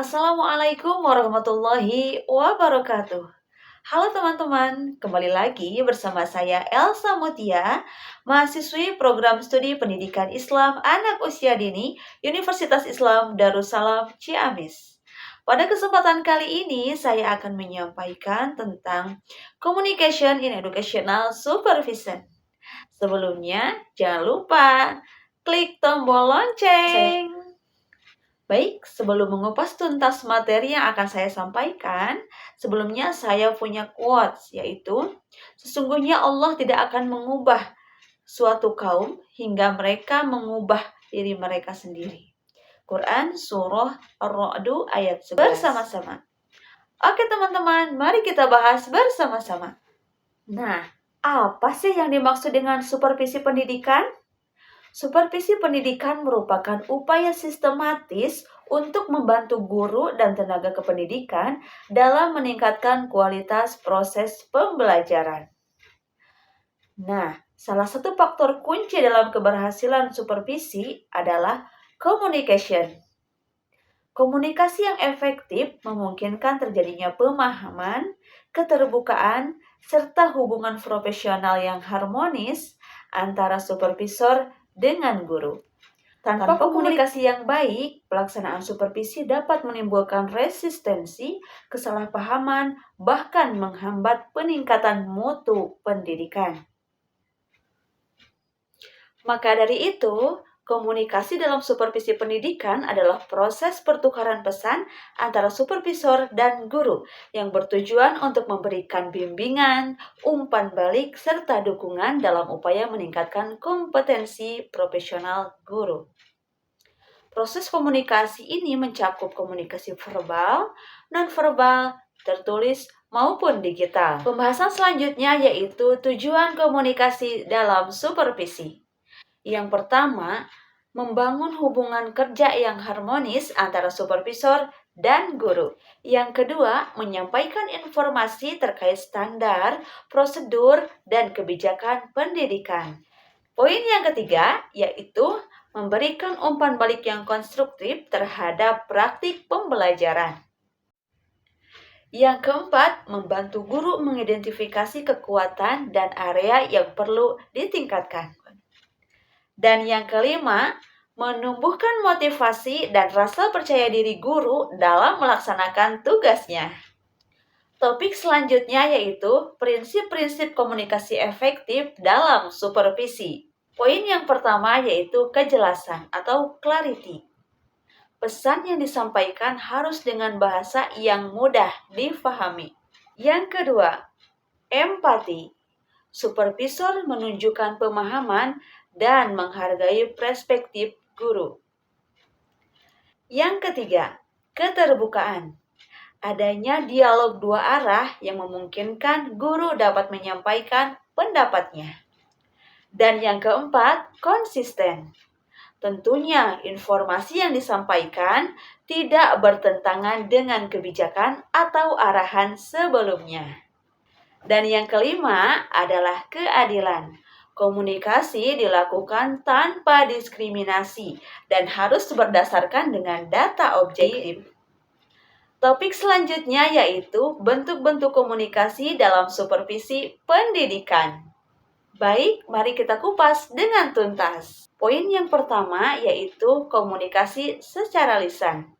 Assalamualaikum warahmatullahi wabarakatuh. Halo teman-teman, kembali lagi bersama saya Elsa Mutia, mahasiswi program studi pendidikan Islam anak usia dini Universitas Islam Darussalam Ciamis. Pada kesempatan kali ini saya akan menyampaikan tentang Communication in Educational Supervision. Sebelumnya, jangan lupa klik tombol lonceng. Baik, sebelum mengupas tuntas materi yang akan saya sampaikan, sebelumnya saya punya quotes, yaitu, sesungguhnya Allah tidak akan mengubah suatu kaum hingga mereka mengubah diri mereka sendiri. Quran Surah Ar-Ra'd ayat 11. Bersama-sama. Oke teman-teman, mari kita bahas bersama-sama. Nah, apa sih yang dimaksud dengan supervisi pendidikan? Supervisi pendidikan merupakan upaya sistematis untuk membantu guru dan tenaga kependidikan dalam meningkatkan kualitas proses pembelajaran. Nah, salah satu faktor kunci dalam keberhasilan supervisi adalah communication. Komunikasi yang efektif memungkinkan terjadinya pemahaman, keterbukaan, serta hubungan profesional yang harmonis antara supervisor dengan guru. Tanpa komunikasi yang baik, pelaksanaan supervisi dapat menimbulkan resistensi, kesalahpahaman, bahkan menghambat peningkatan mutu pendidikan. Maka dari itu, komunikasi dalam supervisi pendidikan adalah proses pertukaran pesan antara supervisor dan guru yang bertujuan untuk memberikan bimbingan, umpan balik, serta dukungan dalam upaya meningkatkan kompetensi profesional guru. Proses komunikasi ini mencakup komunikasi verbal, nonverbal, tertulis, maupun digital. Pembahasan selanjutnya yaitu tujuan komunikasi dalam supervisi. Yang pertama, membangun hubungan kerja yang harmonis antara supervisor dan guru. Yang kedua, menyampaikan informasi terkait standar, prosedur, dan kebijakan pendidikan. Poin yang ketiga, yaitu memberikan umpan balik yang konstruktif terhadap praktik pembelajaran. Yang keempat, membantu guru mengidentifikasi kekuatan dan area yang perlu ditingkatkan. Dan yang kelima, menumbuhkan motivasi dan rasa percaya diri guru dalam melaksanakan tugasnya. Topik selanjutnya yaitu prinsip-prinsip komunikasi efektif dalam supervisi. Poin yang pertama yaitu kejelasan atau clarity. Pesan yang disampaikan harus dengan bahasa yang mudah difahami. Yang kedua, empati. Supervisor menunjukkan pemahaman dan menghargai perspektif guru. Yang ketiga, keterbukaan. Adanya dialog dua arah yang memungkinkan guru dapat menyampaikan pendapatnya. Dan yang keempat, konsisten. Tentunya informasi yang disampaikan tidak bertentangan dengan kebijakan atau arahan sebelumnya. Dan yang kelima adalah keadilan. Komunikasi dilakukan tanpa diskriminasi dan harus berdasarkan dengan data objektif. Topik selanjutnya yaitu bentuk-bentuk komunikasi dalam supervisi pendidikan. Baik, mari kita kupas dengan tuntas. Poin yang pertama yaitu komunikasi secara lisan.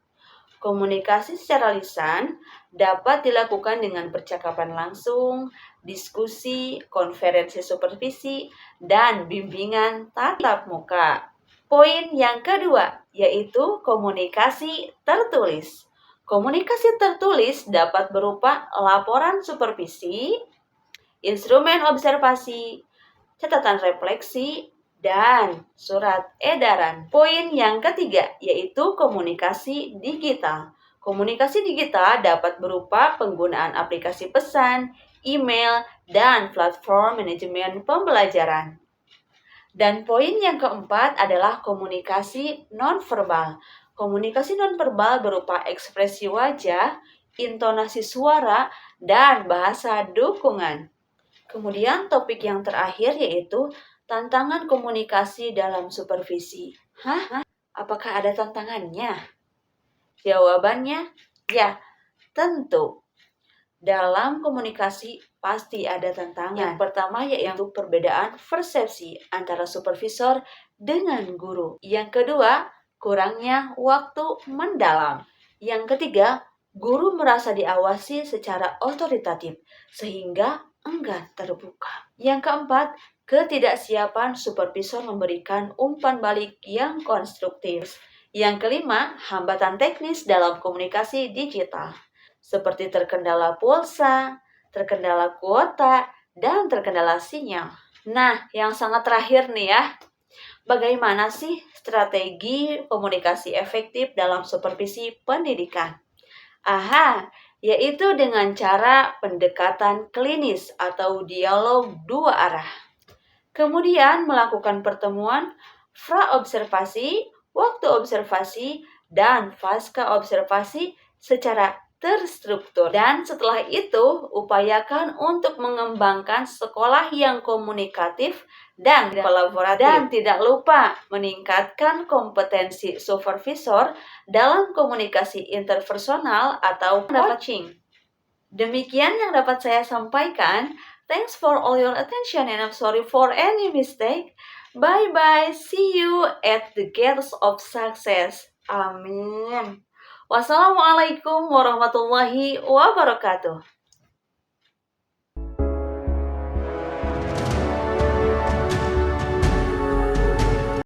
Komunikasi secara lisan dapat dilakukan dengan percakapan langsung, diskusi, konferensi supervisi, dan bimbingan tatap muka. Poin yang kedua yaitu komunikasi tertulis. Komunikasi tertulis dapat berupa laporan supervisi, instrumen observasi, catatan refleksi, dan surat edaran. Poin yang ketiga yaitu komunikasi digital. Komunikasi digital dapat berupa penggunaan aplikasi pesan, email, dan platform manajemen pembelajaran. Dan poin yang keempat adalah komunikasi nonverbal. Komunikasi nonverbal berupa ekspresi wajah, intonasi suara, dan bahasa dukungan. Kemudian topik yang terakhir yaitu tantangan komunikasi dalam supervisi. Apakah ada tantangannya? Jawabannya, ya, tentu. Dalam komunikasi pasti ada tantangan. Yang pertama yaitu perbedaan persepsi antara supervisor dengan guru. Yang kedua, kurangnya waktu mendalam. Yang ketiga, guru merasa diawasi secara otoritatif sehingga enggan terbuka. Yang keempat, ketidaksiapan supervisor memberikan umpan balik yang konstruktif. Yang kelima, hambatan teknis dalam komunikasi digital, seperti terkendala pulsa, terkendala kuota, dan terkendala sinyal. Nah, yang sangat terakhir nih ya, bagaimana sih strategi komunikasi efektif dalam supervisi pendidikan? Aha, yaitu dengan cara pendekatan klinis atau dialog dua arah. Kemudian melakukan pertemuan pra-observasi, waktu observasi, dan pasca observasi secara terstruktur. Dan setelah itu, upayakan untuk mengembangkan sekolah yang komunikatif dan kolaboratif. Dan tidak lupa meningkatkan kompetensi supervisor dalam komunikasi interpersonal atau coaching. Demikian yang dapat saya sampaikan. Thanks for all your attention and I'm sorry for any mistake. Bye-bye. See you at the gates of success. Amin. Wassalamualaikum warahmatullahi wabarakatuh.